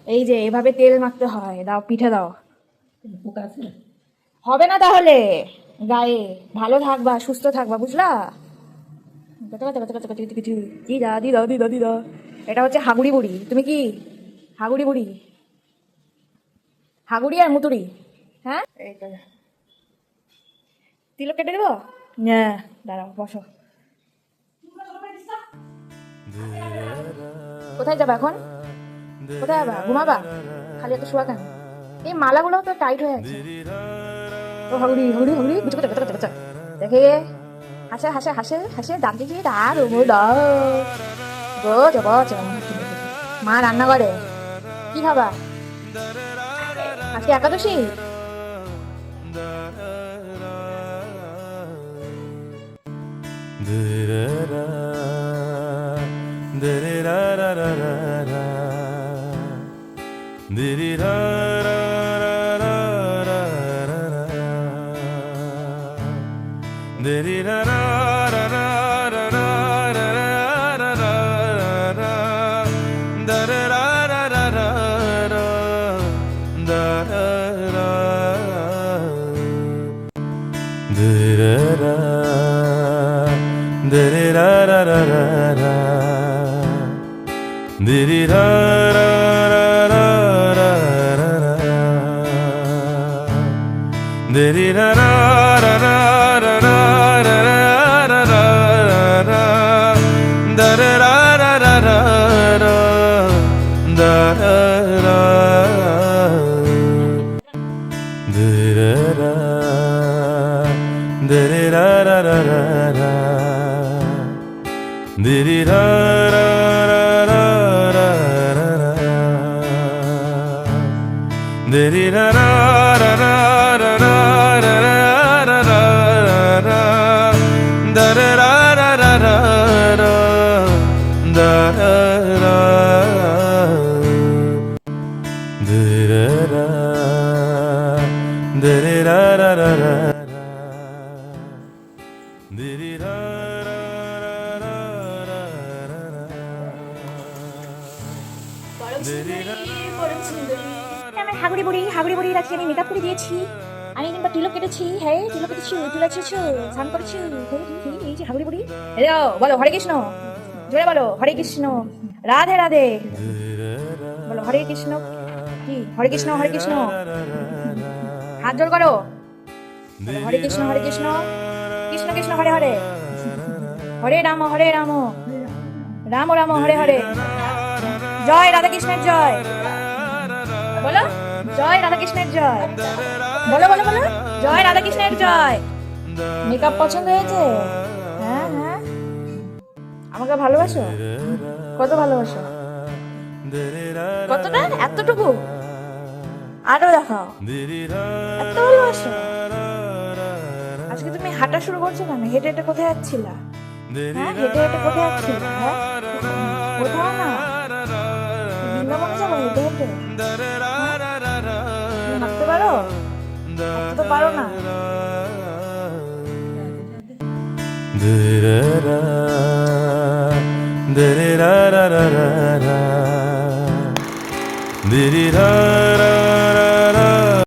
এই যে এভাবে তেল মাখতে হয়, দাও পিঠে দাও। হবে না তাহলে গায়ে, ভালো থাকবা সুস্থ থাকবা বুঝলা। দি দা দি দাও দি দাও দি দাও। এটা হচ্ছে হাগুড়ি বুড়ি, তুমি কি হাগুড়ি বুড়ি? হাগুড়ি আর মুতুড়ি। হ্যাঁ এই তো তিলক কেটে দেবো। হ্যাঁ দাঁড়াও বসো। কোথায় যাবা এখন? কোথায় যাবা? ঘুমাবা? খালি এত শোয়া কেন? এই মালাগুলো তো টাইট হয়ে আছে। ও হাগুড়ি হাগুড়ি হাগুড়ি দেখে হাসে হাসে হাসে হাসে দাঁত দিয়ে দাঁড় মা রান্না করে। কি খাবা আজকে? একাদশী। হাগুড়ি বুড়ি হাগুড়ি বুড়ি রাখি আমি মেকআপ করে দিয়েছি। আমি কিন্তু তিলক কেটেছি। হ্যাঁ তিলক কেটেছি, তুলা ছেছো, স্নান করেছি। এই যে হাগুড়ি বুড়ি। হ্যালো বলো হরে কৃষ্ণ, জোরে বলো হরে কৃষ্ণ রাধে রাধে। বলো হরে কৃষ্ণ। কি হরে কৃষ্ণ হরে কৃষ্ণ, হাত জোর করো। হরে কৃষ্ণ কৃষ্ণ কৃষ্ণ হরে হরে, হরে রাম রাম রাম হরে হরে। জয় রাধা কৃষ্ণের জয়। বলো জয় রাধা কৃষ্ণের জয়। বলো বলো বলো জয় রাধা কৃষ্ণের জয়। মেকআপ পছন্দ হয়েছে? হ্যাঁ হ্যাঁ। আমাকে ভালোবাসো? কত ভালোবাসো? কতটা? এতটুকু? আরো দেখাও। এত ভালোবাসো? আজকে তুমি হাঁটা শুরু করছো কেন? হেঁটে হেঁটে কোথায় যাচ্ছিলা? হ্যাঁ হেঁটে হেঁটে কোথায় যাচ্ছিলা? হ্যাঁ কোথাও না, বৃন্দাবনে যাবো হেঁটে হেঁটে? হাঁটতে পারো? হাঁটতে তো পারো না। Diri ra ra ra ra ra, diri ra ra.